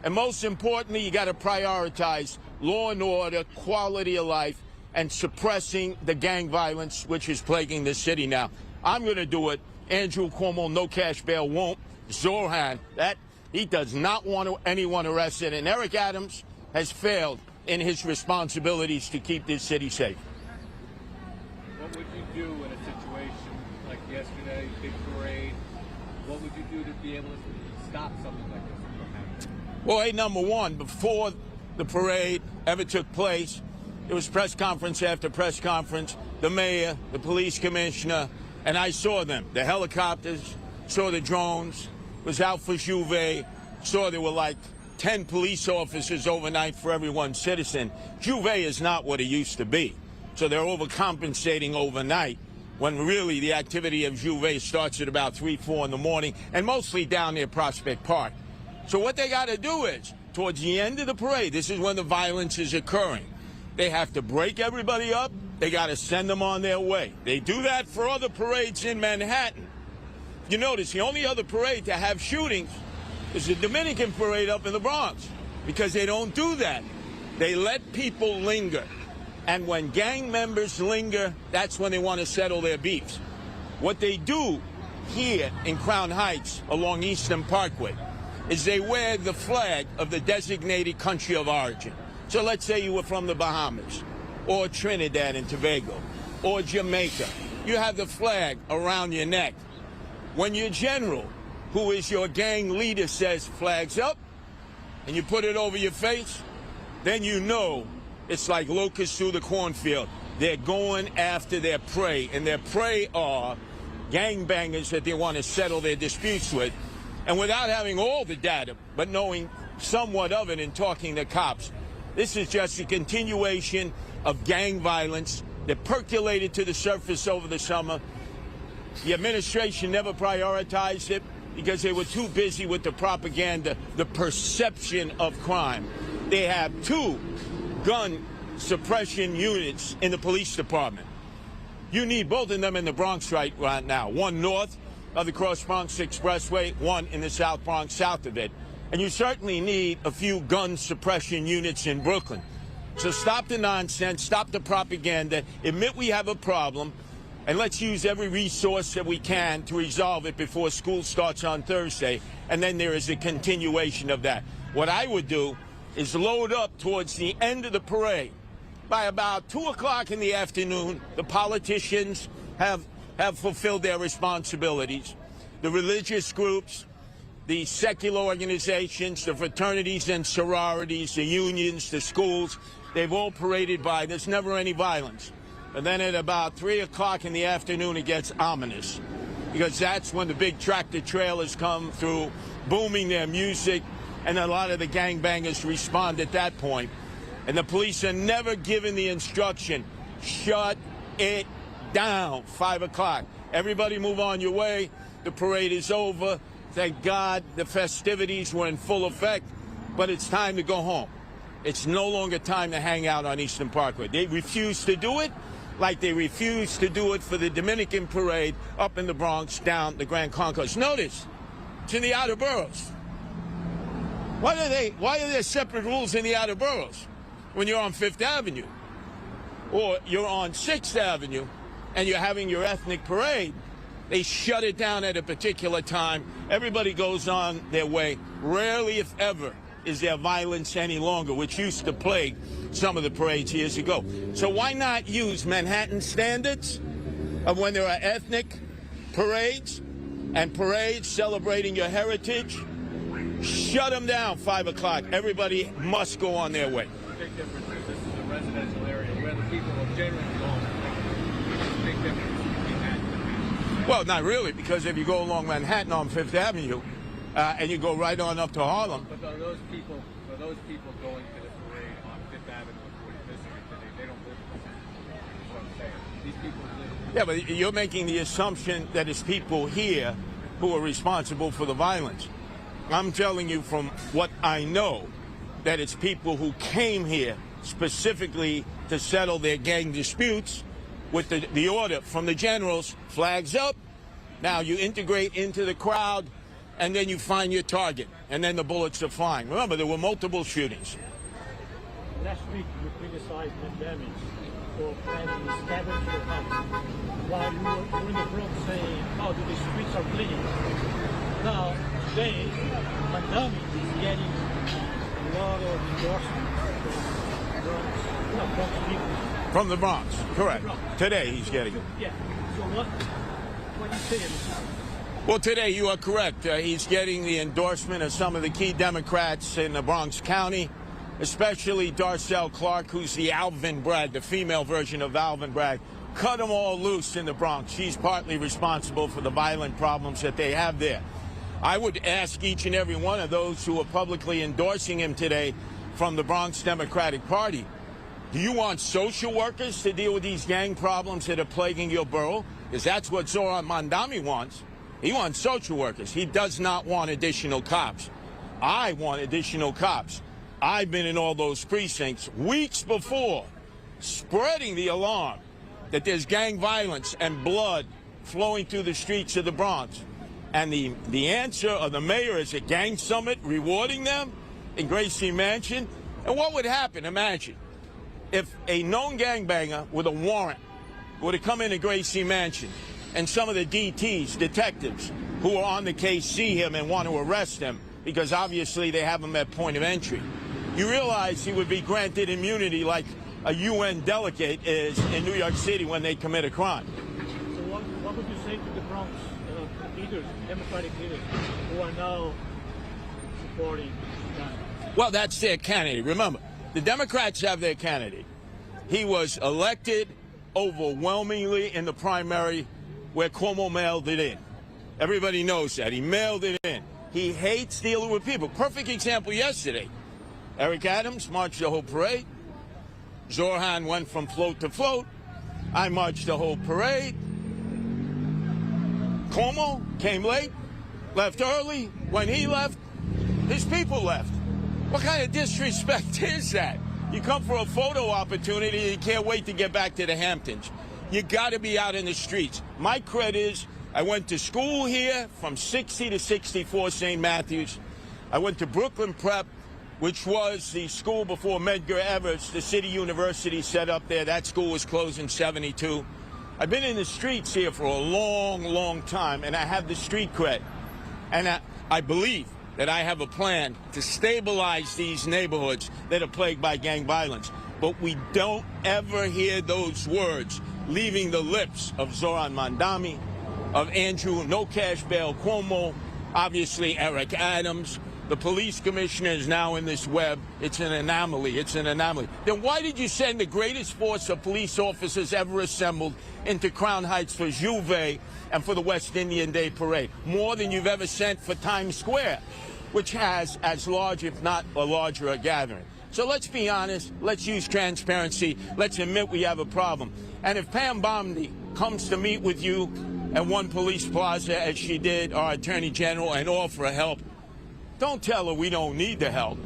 And most importantly, you got to prioritize law and order, quality of life, and suppressing the gang violence which is plaguing this city now. I'm going to do it. Andrew Cuomo, no cash bail, won't. Zohran, that he does not want anyone arrested. And Eric Adams has failed in his responsibilities to keep this city safe. What would you do in a situation like yesterday, big parade? What would you do to be able to stop something like this from happening? Well, hey, number one, before the parade ever took place, there was press conference after press conference, the mayor, the police commissioner, and I saw them. The helicopters, saw the drones, was out for Juve, saw there were like 10 police officers overnight for every one citizen. Juve is not what it used to be. So they're overcompensating overnight when really the activity of Juve starts at about 3, 4 in the morning, and mostly down near Prospect Park. So what they got to do is, towards the end of the parade, this is when the violence is occurring, they have to break everybody up. They got to send them on their way. They do that for other parades in Manhattan. You notice the only other parade to have shootings is the Dominican parade up in the Bronx, because they don't do that. They let people linger. And when gang members linger, that's when they want to settle their beefs. What they do here in Crown Heights along Eastern Parkway is they wear the flag of the designated country of origin. So let's say you were from the Bahamas, or Trinidad and Tobago, or Jamaica. You have the flag around your neck. When your general, who is your gang leader, says flags up, and you put it over your face, then you know it's like locusts through the cornfield. They're going after their prey, and their prey are gangbangers that they want to settle their disputes with. And without having all the data, but knowing somewhat of it and talking to cops, this is just a continuation of gang violence that percolated to the surface over the summer. The administration never prioritized it because they were too busy with the propaganda, the perception of crime. They have 2 gun suppression units in the police department. You need both of them in the Bronx right now. One north of the Cross Bronx Expressway, one in the South Bronx south of it. And you certainly need a few gun suppression units in Brooklyn. So stop the nonsense, stop the propaganda, admit we have a problem, and let's use every resource that we can to resolve it before school starts on Thursday. And then there is a continuation of that. What I would do is load up towards the end of the parade. By about 2 o'clock in the afternoon, the politicians have fulfilled their responsibilities. The religious groups, the secular organizations, the fraternities and sororities, the unions, the schools, they've all paraded by. There's never any violence. And then at about 3 o'clock in the afternoon, it gets ominous, because that's when the big tractor trailers come through, booming their music, and a lot of the gangbangers respond at that point. And the police are never given the instruction, shut it down, 5 o'clock. Everybody move on your way. The parade is over. Thank God the festivities were in full effect, but it's time to go home. It's no longer time to hang out on Eastern Parkway. They refuse to do it like they refuse to do it for the Dominican parade up in the Bronx down the Grand Concourse. Notice, it's in the outer boroughs. Why are there separate rules in the outer boroughs when you're on 5th Avenue or you're on 6th Avenue and you're having your ethnic parade? They shut it down at a particular time. Everybody goes on their way. Rarely, if ever, is there violence any longer, which used to plague some of the parades years ago. So why not use Manhattan standards of when there are ethnic parades and parades celebrating your heritage? Shut them down, 5 o'clock. Everybody must go on their way. The big difference is this is a residential area where the people are generally going. There's a big difference between that and Manhattan. Well, not really, because if you go along Manhattan on 5th Avenue and you go right on up to Harlem. But are those people going to the parade on 5th Avenue and 45th Street, they don't live in Manhattan. That's what I'm saying. These people live. Yeah, but you're making the assumption that it's people here who are responsible for the violence. I'm telling you from what I know that it's people who came here specifically to settle their gang disputes with the order from the generals, flags up. Now you integrate into the crowd and then you find your target and then the bullets are flying. Remember, there were multiple shootings. Last week you criticized Mandami for planning a scavenger hunt while you were in the Bronx saying, oh, the streets are clean. Now, today, Mandami is getting a lot of endorsements from Bronx people. From the Bronx, correct. Today he's getting it. Yeah. So what do you say? Well, today you are correct. He's getting the endorsement of some of the key Democrats in the Bronx County, especially Darcel Clark, who's the Alvin Bragg, the female version of Alvin Bragg. Cut them all loose in the Bronx. She's partly responsible for the violent problems that they have there. I would ask each and every one of those who are publicly endorsing him today from the Bronx Democratic Party, do you want social workers to deal with these gang problems that are plaguing your borough? Because that's what Zohran Mamdani wants. He wants social workers. He does not want additional cops. I want additional cops. I've been in all those precincts weeks before, spreading the alarm that there's gang violence and blood flowing through the streets of the Bronx. And the answer of the mayor is a gang summit rewarding them in Gracie Mansion. And what would happen, imagine, if a known gangbanger with a warrant were to come into Gracie Mansion and some of the DTs, detectives, who are on the case see him and want to arrest him because obviously they have him at point of entry. You realize he would be granted immunity like a UN delegate is in New York City when they commit a crime. So what would you say to the Bronx leaders, Democratic leaders, who are now supporting that? Well, that's their candidate. Remember, the Democrats have their candidate. He was elected overwhelmingly in the primary where Cuomo mailed it in. Everybody knows that. He mailed it in. He hates dealing with people. Perfect example yesterday. Eric Adams marched the whole parade. Zohran went from float to float. I marched the whole parade. Cuomo came late, left early. When he left, his people left. What kind of disrespect is that? You come for a photo opportunity and you can't wait to get back to the Hamptons. You got to be out in the streets. My credit is I went to school here from 60 to 64 St. Matthews. I went to Brooklyn Prep, which was the school before Medgar Evers, the City University set up there. That school was closed in 72. I've been in the streets here for a long, long time, and I have the street cred. And I believe that I have a plan to stabilize these neighborhoods that are plagued by gang violence. But we don't ever hear those words leaving the lips of Zohran Mamdani, of Andrew No Cash Bail Cuomo, obviously Eric Adams. The police commissioner is now in this web. It's an anomaly. It's an anomaly. Then why did you send the greatest force of police officers ever assembled into Crown Heights for Juve and for the West Indian Day Parade? More than you've ever sent for Times Square, which has as large, if not a larger, a gathering. So let's be honest. Let's use transparency. Let's admit we have a problem. And if Pam Bondi comes to meet with you at One Police Plaza, as she did, our Attorney General, and offer help, don't tell her we don't need the help.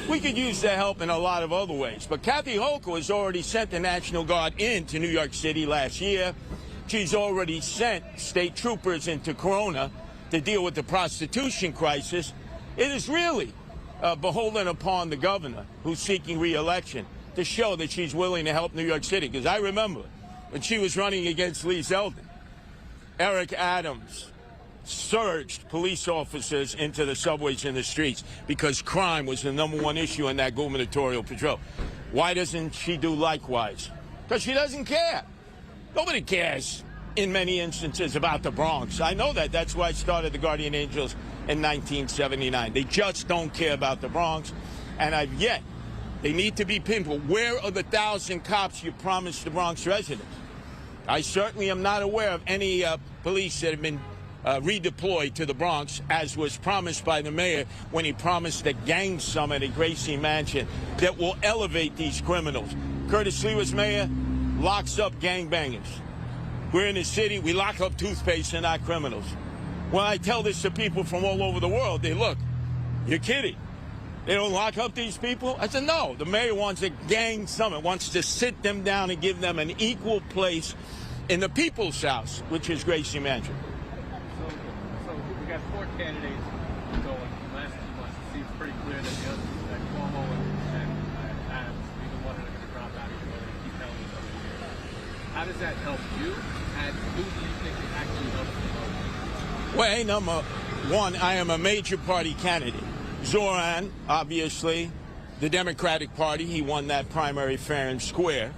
We could use the help in a lot of other ways. But Kathy Hochul has already sent the National Guard into New York City last year. She's already sent state troopers into Corona to deal with the prostitution crisis. It is really beholden upon the governor, who's seeking re-election, to show that she's willing to help New York City. Because I remember when she was running against Lee Zeldin, Eric Adams surged police officers into the subways and the streets because crime was the #1 issue in that gubernatorial patrol. Why doesn't she do likewise? Because she doesn't care. Nobody cares in many instances about the Bronx. I know that. That's why I started the Guardian Angels in 1979. They just don't care about the Bronx. And I've yet, they need to be pinpointed. Where are the 1,000 cops you promised the Bronx residents? I certainly am not aware of any police that have been redeployed to the Bronx, as was promised by the mayor when he promised a gang summit at Gracie Mansion that will elevate these criminals. Curtis Lee was mayor, locks up gangbangers. We're in the city, we lock up toothpaste and not criminals. When I tell this to people from all over the world, they look, you're kidding. They don't lock up these people? I said, no, the mayor wants a gang summit, wants to sit them down and give them an equal place in the people's house, which is Gracie Mansion. So we got 4 candidates going the last 2 months. It seems pretty clear that the others, that Cuomo and Adams, neither one are going to drop out, even though they keep telling each other here. How does that help you? And who do you think it actually helps the most? Well, number one, I am a major party candidate. Zoran, obviously, the Democratic Party, he won that primary fair and square.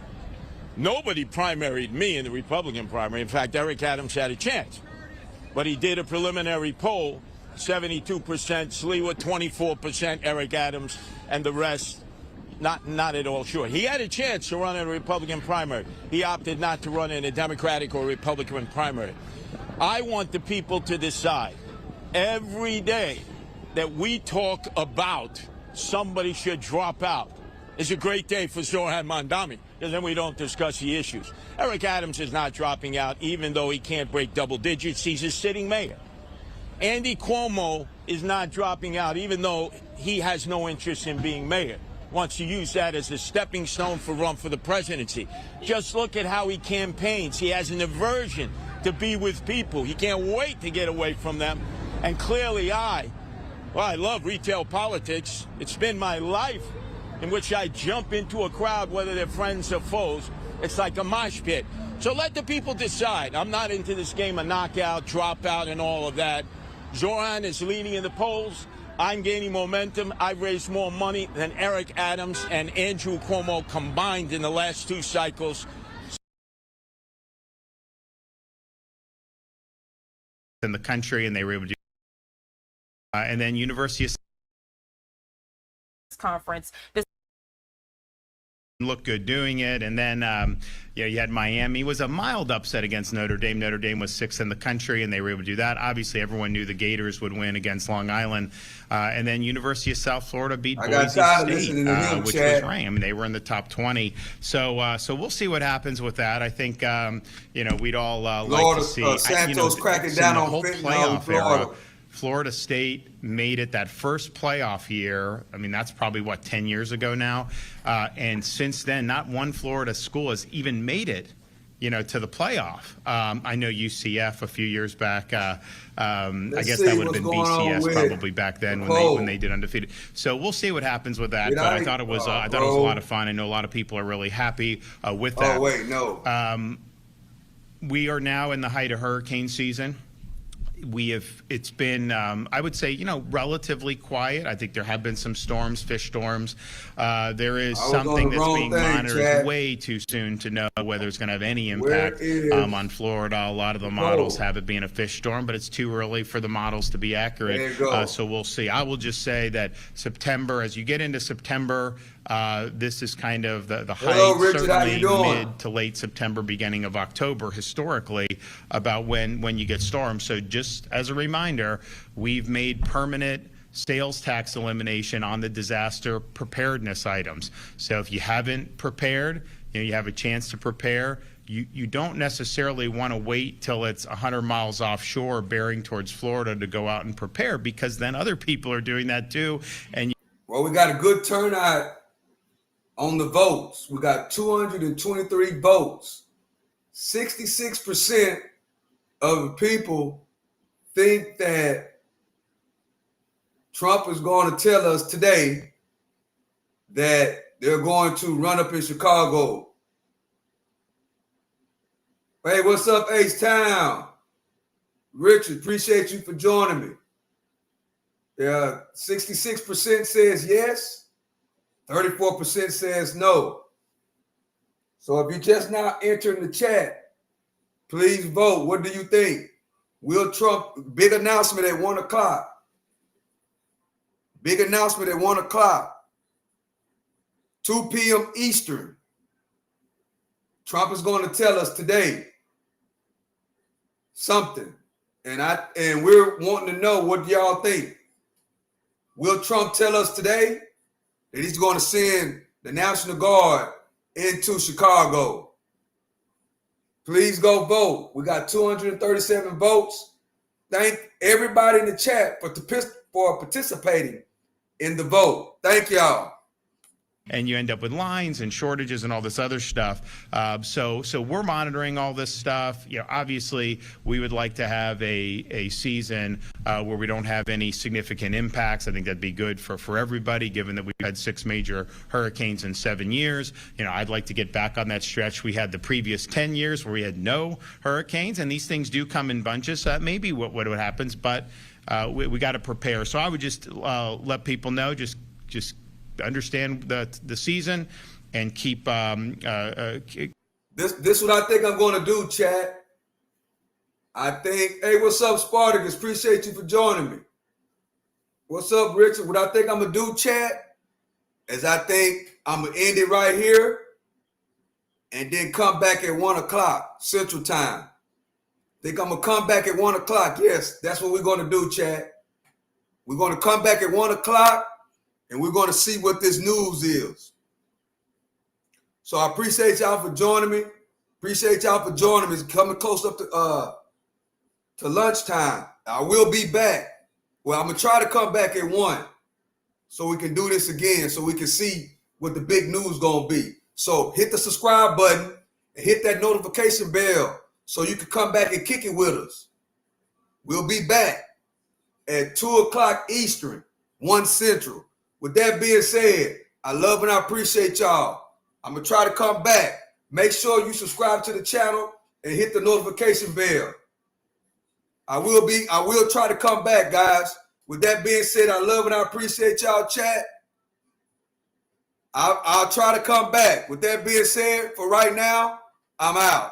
Nobody primaried me in the Republican primary. In fact, Eric Adams had a chance. But he did a preliminary poll, 72% Sliwa, 24% Eric Adams, and the rest not at all sure. He had a chance to run in a Republican primary. He opted not to run in a Democratic or Republican primary. I want the people to decide every day that we talk about somebody should drop out is a great day for Zoran Mondami, because then we don't discuss the issues. Eric Adams is not dropping out, even though he can't break double digits. He's a sitting mayor. Andy Cuomo is not dropping out, even though he has no interest in being mayor. Wants to use that as a stepping stone for run for the presidency. Just look at how he campaigns. He has an aversion to be with people. He can't wait to get away from them. And clearly I love retail politics. It's been my life in which I jump into a crowd, whether they're friends or foes. It's like a mosh pit. So let the people decide. I'm not into this game of knockout, dropout, and all of that. Zoran is leading in the polls. I'm gaining momentum. I've raised more money than Eric Adams and Andrew Cuomo combined in the last 2 cycles. In the country, and they were able to do. And then University of Conference. Looked good doing it, and then you had Miami. It was a mild upset against Notre Dame. Notre Dame was 6th in the country, and they were able to do that. Obviously, everyone knew the Gators would win against Long Island, and then University of South Florida beat Boise State, which was ranked. I mean, they were in the top 20. So we'll see what happens with that. I think we'd all like to see Santos cracking down on fentanyl in Florida. Florida State made it that first playoff year. I mean, that's probably, 10 years ago now. And since then, not one Florida school has even made it, to the playoff. I know UCF a few years back. I guess that would have been BCS probably back then when they did undefeated. So we'll see what happens with that. But I thought it was a lot of fun. I know a lot of people are really happy with that. Oh, wait, no. We are now in the height of hurricane season. It's been, I would say, relatively quiet. I think there have been some storms, fish storms. There is something that's being monitored. It's way too soon to know whether it's going to have any impact on Florida. A lot of the models have it being a fish storm, but it's too early for the models to be accurate. So we'll see. I will just say that September, as you get into September, this is kind of the height, Richard, certainly mid to late September, beginning of October, historically, about when you get storms. So just as a reminder, we've made permanent sales tax elimination on the disaster preparedness items. So if you haven't prepared, you have a chance to prepare. You don't necessarily want to wait till it's 100 miles offshore bearing towards Florida to go out and prepare, because then other people are doing that too. And well, we got a good turnout on the votes. We got 223 votes. 66% of the people think that Trump is going to tell us today that they're going to run up in Chicago. Hey, what's up, H-Town? Richard, appreciate you for joining me. 66% says yes, 34% says no. So if you're just now entering the chat, please vote. What do you think? Will Trump, big announcement at 1 o'clock. Big announcement at 1 o'clock. 2 p.m. Eastern. Trump is going to tell us today something. And we're wanting to know, what do y'all think? Will Trump tell us today that he's going to send the National Guard into Chicago? Please go vote. We got 237 votes. Thank everybody in the chat for participating in the vote. Thank y'all. And you end up with lines and shortages and all this other stuff. So we're monitoring all this stuff. Obviously, we would like to have a season where we don't have any significant impacts. I think that'd be good for everybody, given that we've had 6 major hurricanes in 7 years. I'd like to get back on that stretch we had the previous 10 years where we had no hurricanes, and these things do come in bunches. So that may be what happens, but we got to prepare. So I would just let people know, just understand the season and keep this what I think I'm going to do, chat. I think, hey, what's up, Spartacus? Appreciate you for joining me. What's up, Richard? What I think I'm going to do, chat, is I think I'm going to end it right here and then come back at 1 o'clock Central Time. Think I'm going to come back at 1 o'clock. Yes, that's what we're going to do, chat. We're going to come back at 1 o'clock. And we're going to see what this news is. So I appreciate y'all for joining me. Appreciate y'all for joining me. It's coming close up to lunchtime. I will be back. Well, I'm going to try to come back at 1 so we can do this again, so we can see what the big news going to be. So hit the subscribe button and hit that notification bell so you can come back and kick it with us. We'll be back at 2 o'clock Eastern, 1 Central. With that being said, I love and I appreciate y'all. I'm going to try to come back. Make sure you subscribe to the channel and hit the notification bell. I will try to come back, guys. With that being said, I love and I appreciate y'all, chat. I'll try to come back. With that being said, for right now, I'm out.